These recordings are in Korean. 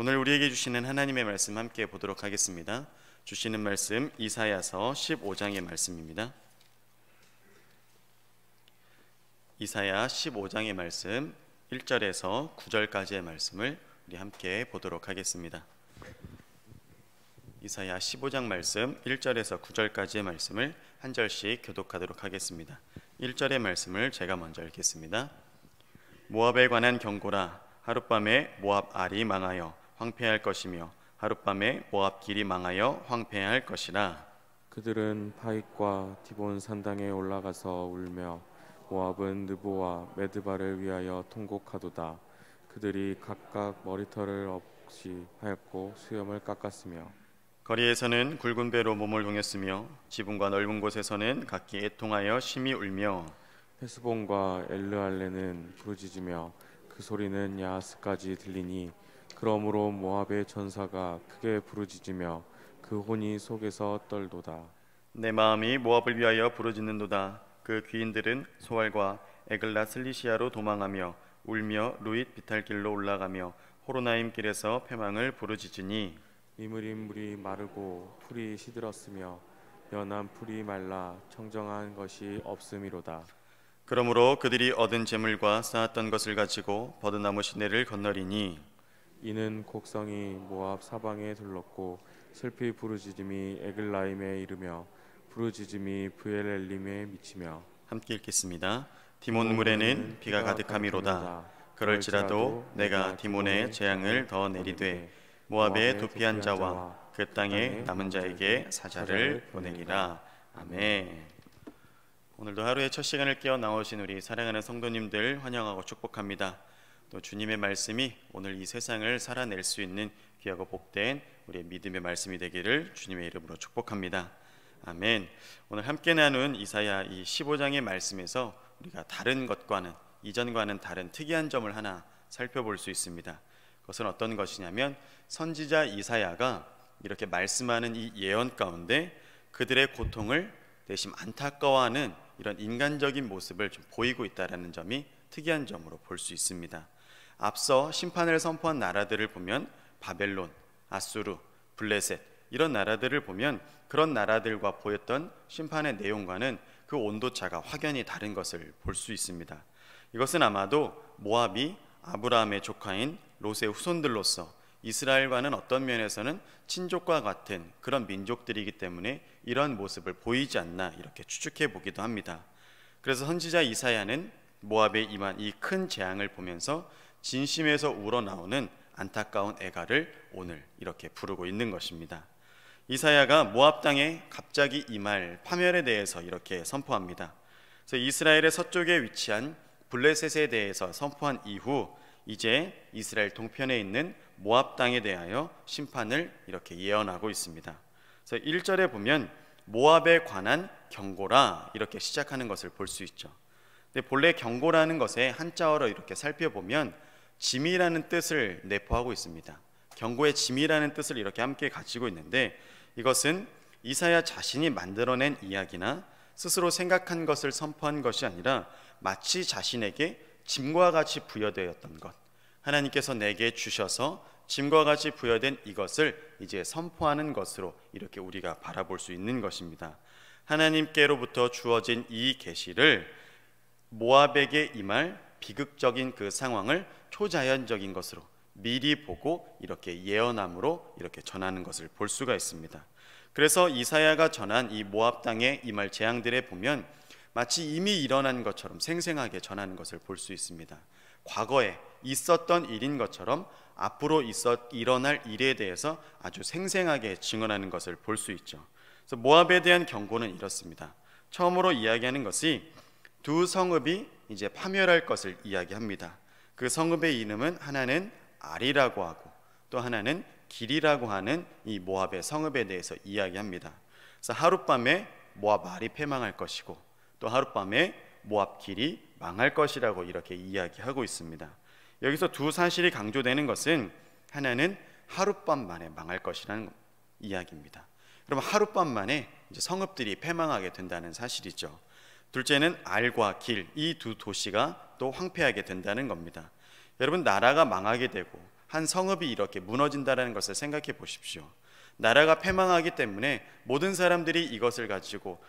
오늘 우리에게 주시는 하나님의 말씀 함께 보도록 하겠습니다. 주시는 말씀 이사야서 15장의 말씀입니다. 이사야 15장의 말씀 1절에서 9절까지의 말씀을 우리 함께 보도록 하겠습니다. 이사야 15장 말씀 1절에서 9절까지의 말씀을 한 절씩 교독하도록 하겠습니다. 1절의 말씀을 제가 먼저 읽겠습니다. 모압에 관한 경고라. 하룻밤에 모압 알이 망하여 황폐할 것이며 하룻밤에 모압 길이 망하여 황폐할 것이라. 그들은 바익과 디본 산당에 올라가서 울며 모압은 느보와 메드바를 위하여 통곡하도다. 그들이 각각 머리털을 없이 하였고 수염을 깎았으며 거리에서는 굵은 배로 몸을 동였으며 지붕과 넓은 곳에서는 각기 애통하여 심히 울며 헤스본과 엘르알레는 부르짖으며 그 소리는 야하스까지 들리니 그러므로 모압의 전사가 크게 부르짖으며 그 혼이 속에서 떨도다. 내 마음이 모압을 위하여 부르짖는도다. 그 귀인들은 소알과 에글라 슬리시아로 도망하며 울며 루잇 비탈길로 올라가며 호로나임 길에서 패망을 부르짖으니 이므린 물이 마르고 풀이 시들었으며 연한 풀이 말라 청정한 것이 없음이로다. 그러므로 그들이 얻은 재물과 쌓았던 것을 가지고 버드나무 시내를 건너리니 이는 곡성이 모압 사방에 둘렀고 슬피 부르짖음이 에글라임에 이르며 부르짖음이 브엘엘림에 미치며. 함께 읽겠습니다. 디몬 물에는 비가 가득함이로다. 그럴지라도 내가 디몬의 재앙을 더 내리되 모압의 도피한 자와 그 땅에 남은 자에게 사자를 보내리라. 아멘. 오늘도 하루의 첫 시간을 깨어 나오신 우리 사랑하는 성도님들 환영하고 축복합니다. 또 주님의 말씀이 오늘 이 세상을 살아낼 수 있는 귀하고 복된 우리의 믿음의 말씀이 되기를 주님의 이름으로 축복합니다. 아멘. 오늘 함께 나눈 이사야 이 15장의 말씀에서 우리가 다른 것과는 이전과는 다른 특이한 점을 하나 살펴볼 수 있습니다. 그것은 어떤 것이냐면 선지자 이사야가 이렇게 말씀하는 이 예언 가운데 그들의 고통을 대신 안타까워하는 이런 인간적인 모습을 좀 보이고 있다는 점이 특이한 점으로 볼 수 있습니다. 앞서 심판을 선포한 나라들을 보면 바벨론, 아수르, 블레셋 이런 나라들을 보면 그런 나라들과 보였던 심판의 내용과는 그 온도차가 확연히 다른 것을 볼 수 있습니다. 이것은 아마도 모압이 아브라함의 조카인 롯의 후손들로서 이스라엘과는 어떤 면에서는 친족과 같은 그런 민족들이기 때문에 이러한 모습을 보이지 않나 이렇게 추측해 보기도 합니다. 그래서 선지자 이사야는 모압에 임한 이 큰 재앙을 보면서 진심에서 우러나오는 안타까운 애가를 오늘 이렇게 부르고 있는 것입니다. 이사야가 모압 땅에 갑자기 임할 파멸에 대해서 이렇게 선포합니다. 그래서 이스라엘의 서쪽에 위치한 블레셋에 대해서 선포한 이후 이제 이스라엘 동편에 있는 모압 땅에 대하여 심판을 이렇게 예언하고 있습니다. 그래서 1절에 보면 모압에 관한 경고라 이렇게 시작하는 것을 볼 수 있죠. 근데 본래 경고라는 것에 한자어로 이렇게 살펴보면 짐이라는 뜻을 내포하고 있습니다. 경고의 짐이라는 뜻을 이렇게 함께 가지고 있는데 이것은 이사야 자신이 만들어낸 이야기나 스스로 생각한 것을 선포한 것이 아니라 마치 자신에게 짐과 같이 부여되었던 것, 하나님께서 내게 주셔서 짐과 같이 부여된 이것을 이제 선포하는 것으로 이렇게 우리가 바라볼 수 있는 것입니다. 하나님께로부터 주어진 이 계시를 모압에게 임할 비극적인 그 상황을 초자연적인 것으로 미리 보고 이렇게 예언함으로 이렇게 전하는 것을 볼 수가 있습니다. 그래서 이사야가 전한 이 모압 땅에 임할 재앙들에 보면 마치 이미 일어난 것처럼 생생하게 전하는 것을 볼 수 있습니다. 과거에 있었던 일인 것처럼 앞으로 일어날 일에 대해서 아주 생생하게 증언하는 것을 볼 수 있죠. 그래서 모압에 대한 경고는 이렇습니다. 처음으로 이야기하는 것이 두 성읍이 이제 파멸할 것을 이야기합니다. 그 성읍의 이름은 하나는 알이라고 하고 또 하나는 길이라고 하는 이 모압의 성읍에 대해서 이야기합니다. 그래서 하룻밤에 모압 알이 패망할 것이고 또 하룻밤에 모압 길이 망할 것이라고 이렇게 이야기하고 있습니다. 여기서 두 사실이 강조되는 것은 하나는 하룻밤 만에 망할 것이라는 이야기입니다. 그럼 하룻밤 만에 이제 성읍들이 패망하게 된다는 사실이죠. 둘째는 알과 길, 이 두 도시가 또 황폐하게 된다는 겁니다. 여러분, 나라가 망하게 되고 한 성읍이 이렇게 무너진다는 것을 생각해 보십시오. 나라가 패망하기 때문에 모든 사람들이 이것을 가지고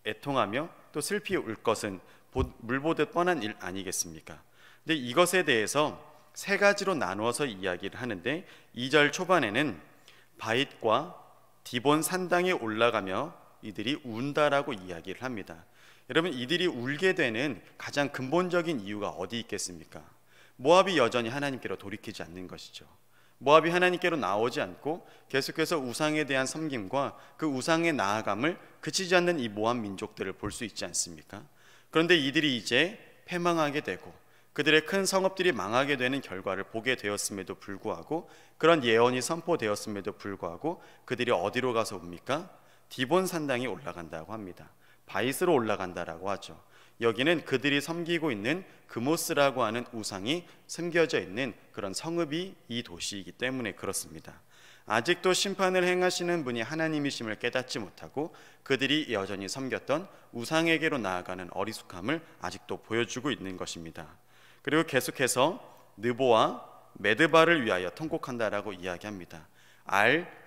애통하며 또 슬피 울 것은 물보듯 뻔한 일 아니겠습니까? 근데 이것에 대해서 세 가지로 나누어서 이야기를 하는데 2절 초반에는 바잇과 디본 산당에 올라가며 이들이 운다라고 이야기를 합니다. 여러분, 이들이 울게 되는 가장 근본적인 이유가 어디 있겠습니까? 모압이 여전히 하나님께로 돌이키지 않는 것이죠. 모압이 하나님께로 나오지 않고 계속해서 우상에 대한 섬김과 그 우상의 나아감을 그치지 않는 이 모압 민족들을 볼 수 있지 않습니까? 그런데 이들이 이제 패망하게 되고 그들의 큰 성읍들이 망하게 되는 결과를 보게 되었음에도 불구하고, 그런 예언이 선포되었음에도 불구하고 그들이 어디로 가서 옵니까? 디본 산당에 올라간다고 합니다. 바잇으로 올라간다라고 하죠. 여기는 그들이 섬기고 있는 그모스라고 하는 우상이 숨겨져 있는 그런 성읍이 이 도시이기 때문에 그렇습니다. 아직도 심판을 행하시는 분이 하나님이심을 깨닫지 못하고 그들이 여전히 섬겼던 우상에게로 나아가는 어리숙함을 아직도 보여주고 있는 것입니다. 그리고 계속해서 느보와 메드바를 위하여 통곡한다라고 이야기합니다.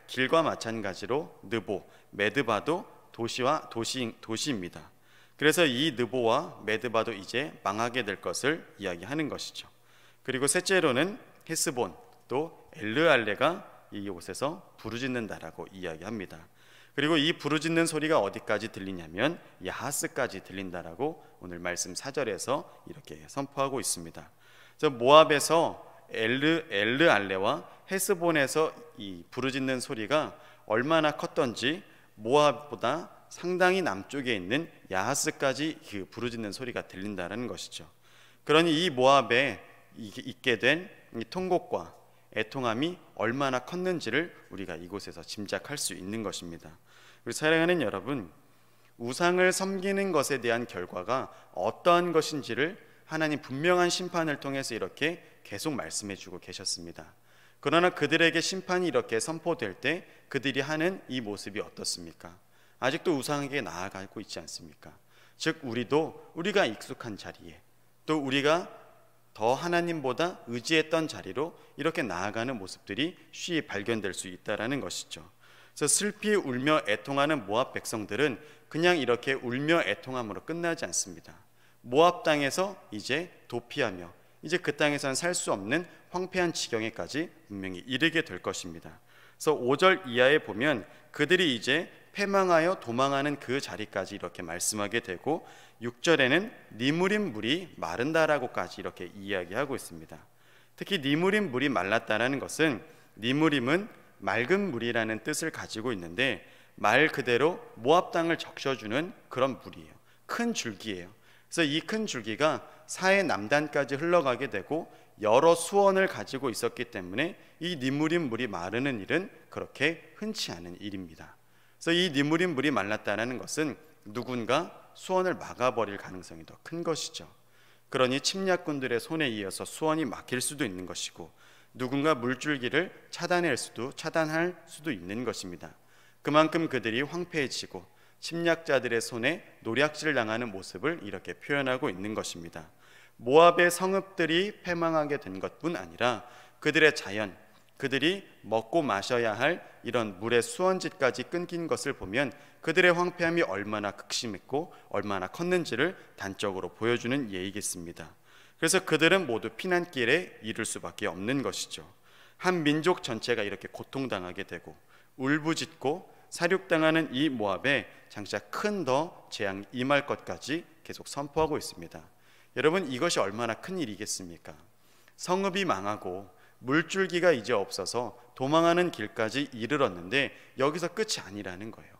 길과 마찬가지로 느보, 메드바도 도시입니다. 그래서 이 느보와 메드바도 이제 망하게 될 것을 이야기하는 것이죠. 그리고 셋째로는 헤스본, 또 엘르알레가 이곳에서 부르짖는다라고 이야기합니다. 그리고 이 부르짖는 소리가 어디까지 들리냐면 야하스까지 들린다라고 오늘 말씀 4절에서 이렇게 선포하고 있습니다. 그래서 모압에서 엘르알레와 헤스본에서 이 부르짖는 소리가 얼마나 컸던지 모압보다 상당히 남쪽에 있는 야하스까지 그 부르짖는 소리가 들린다는 것이죠. 그러니 이 모압에 있게 된 통곡과 애통함이 얼마나 컸는지를 우리가 이곳에서 짐작할 수 있는 것입니다. 우리 사랑하는 여러분, 우상을 섬기는 것에 대한 결과가 어떠한 것인지를 하나님 분명한 심판을 통해서 이렇게 계속 말씀해 주고 계셨습니다. 그러나 그들에게 심판이 이렇게 선포될 때 그들이 하는 이 모습이 어떻습니까? 아직도 우상에게 나아가고 있지 않습니까? 즉 우리가 익숙한 자리에, 또 우리가 더 하나님보다 의지했던 자리로 이렇게 나아가는 모습들이 쉬이 발견될 수 있다는 것이죠. 그래서 슬피 울며 애통하는 모압 백성들은 그냥 이렇게 울며 애통함으로 끝나지 않습니다. 모압 땅에서 이제 도피하며 이제 그 땅에서는 살 수 없는 황폐한 지경에까지 분명히 이르게 될 것입니다. 그래서 5절 이하에 보면 그들이 이제 패망하여 도망하는 그 자리까지 이렇게 말씀하게 되고, 6절에는 니무림 물이 마른다라고까지 이렇게 이야기하고 있습니다. 특히 니무림 물이 말랐다라는 것은, 니무림은 맑은 물이라는 뜻을 가지고 있는데 말 그대로 모압 땅을 적셔주는 그런 물이에요. 큰 줄기예요. 그래서 이 큰 줄기가 사해 남단까지 흘러가게 되고 여러 수원을 가지고 있었기 때문에 이 니무림 물이 마르는 일은 그렇게 흔치 않은 일입니다. 그래서 이 니무림 물이 말랐다는 것은 누군가 수원을 막아버릴 가능성이 더 큰 것이죠. 그러니 침략군들의 손에 의해서 수원이 막힐 수도 있는 것이고, 누군가 물줄기를 차단할 수도 있는 것입니다. 그만큼 그들이 황폐해지고 침략자들의 손에 노략질 당하는 모습을 이렇게 표현하고 있는 것입니다. 모압의 성읍들이 패망하게 된 것뿐 아니라 그들의 자연, 그들이 먹고 마셔야 할 이런 물의 수원지까지 끊긴 것을 보면 그들의 황폐함이 얼마나 극심했고 얼마나 컸는지를 단적으로 보여주는 예이겠습니다. 그래서 그들은 모두 피난길에 이를 수밖에 없는 것이죠. 한 민족 전체가 이렇게 고통당하게 되고 울부짖고 사륙당하는 이 모압에 장차 큰 더 재앙이 임할 것까지 계속 선포하고 있습니다. 여러분, 이것이 얼마나 큰 일이겠습니까? 성읍이 망하고 물줄기가 이제 없어서 도망하는 길까지 이르렀는데 여기서 끝이 아니라는 거예요.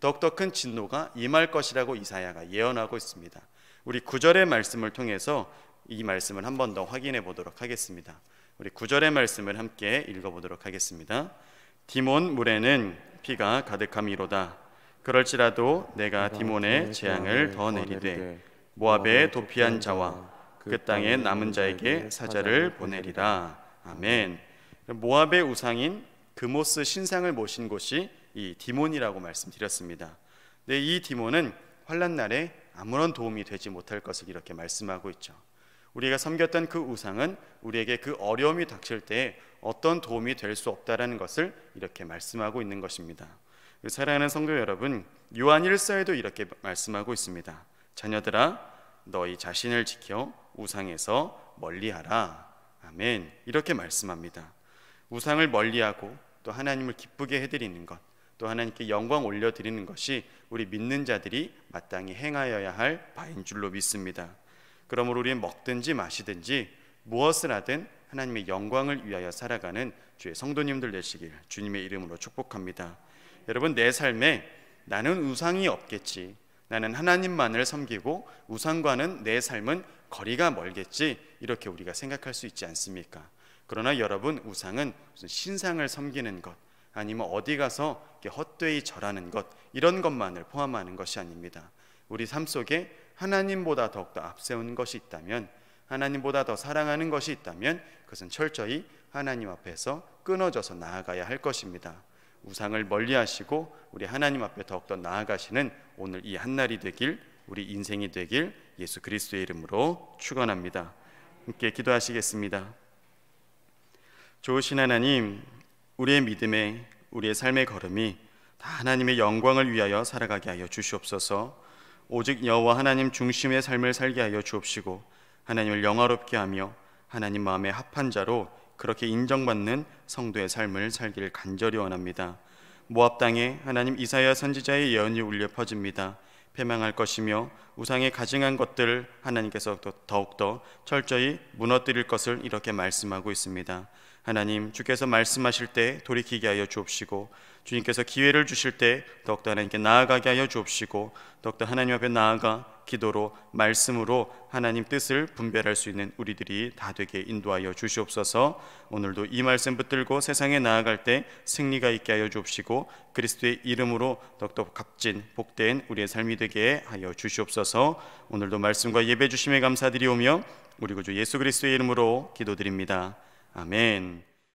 더욱더 큰 진노가 임할 것이라고 이사야가 예언하고 있습니다. 우리 9절의 말씀을 통해서 이 말씀을 한 번 더 확인해 보도록 하겠습니다. 우리 9절의 말씀을 함께 읽어보도록 하겠습니다. 디몬 물에는 피가 가득함이로다. 그럴지라도 내가 디몬의 재앙을 더 내리되 모압에 도피한 자와 그 땅에 남은 자에게 사자를 보내리라. 아멘. 모압의 우상인 그모스 신상을 모신 곳이 이 디몬이라고 말씀드렸습니다. 근데 이 디몬은 환난 날에 아무런 도움이 되지 못할 것을 이렇게 말씀하고 있죠. 우리가 섬겼던 그 우상은 우리에게 그 어려움이 닥칠 때 어떤 도움이 될 수 없다라는 것을 이렇게 말씀하고 있는 것입니다. 사랑하는 성도 여러분, 요한 1서에도 이렇게 말씀하고 있습니다. 자녀들아, 너희 자신을 지켜 우상에서 멀리하라. 아멘. 이렇게 말씀합니다. 우상을 멀리하고 또 하나님을 기쁘게 해드리는 것, 또 하나님께 영광 올려드리는 것이 우리 믿는 자들이 마땅히 행하여야 할 바인 줄로 믿습니다. 그러므로 우리는 먹든지 마시든지 무엇을 하든 하나님의 영광을 위하여 살아가는 주의 성도님들 되시길 주님의 이름으로 축복합니다. 여러분, 내 삶에 나는 우상이 없겠지, 나는 하나님만을 섬기고 우상과는 내 삶은 거리가 멀겠지, 이렇게 우리가 생각할 수 있지 않습니까? 그러나 여러분, 우상은 무슨 신상을 섬기는 것, 아니면 어디 가서 헛되이 절하는 것, 이런 것만을 포함하는 것이 아닙니다. 우리 삶 속에 하나님보다 더욱더 앞세운 것이 있다면, 하나님보다 더 사랑하는 것이 있다면 그것은 철저히 하나님 앞에서 끊어져서 나아가야 할 것입니다. 우상을 멀리하시고 우리 하나님 앞에 더욱더 나아가시는 오늘 이 한날이 되길, 우리 인생이 되길 예수 그리스도의 이름으로 축원합니다. 함께 기도하시겠습니다. 좋으신 하나님, 우리의 믿음에, 우리의 삶의 걸음이 다 하나님의 영광을 위하여 살아가게 하여 주시옵소서. 오직 여호와 하나님 중심의 삶을 살게 하여 주옵시고 하나님을 영화롭게 하며 하나님 마음에 합한 자로 그렇게 인정받는 성도의 삶을 살기를 간절히 원합니다. 모압 땅에 하나님 이사야 선지자의 예언이 울려 퍼집니다. 패망할 것이며 우상에 가증한 것들을 하나님께서 더욱더 철저히 무너뜨릴 것을 이렇게 말씀하고 있습니다. 하나님, 주께서 말씀하실 때 돌이키게 하여 주옵시고 주님께서 기회를 주실 때 더욱더 하나님께 나아가게 하여 주옵시고 더욱더 하나님 앞에 나아가 기도로 말씀으로 하나님 뜻을 분별할 수 있는 우리들이 다 되게 인도하여 주시옵소서. 오늘도 이 말씀 붙들고 세상에 나아갈 때 승리가 있게 하여 주옵시고 그리스도의 이름으로 더욱더 값진 복된 우리의 삶이 되게 하여 주시옵소서. 오늘도 말씀과 예배 주심에 감사드리오며 우리 구주 예수 그리스도의 이름으로 기도드립니다. 아멘.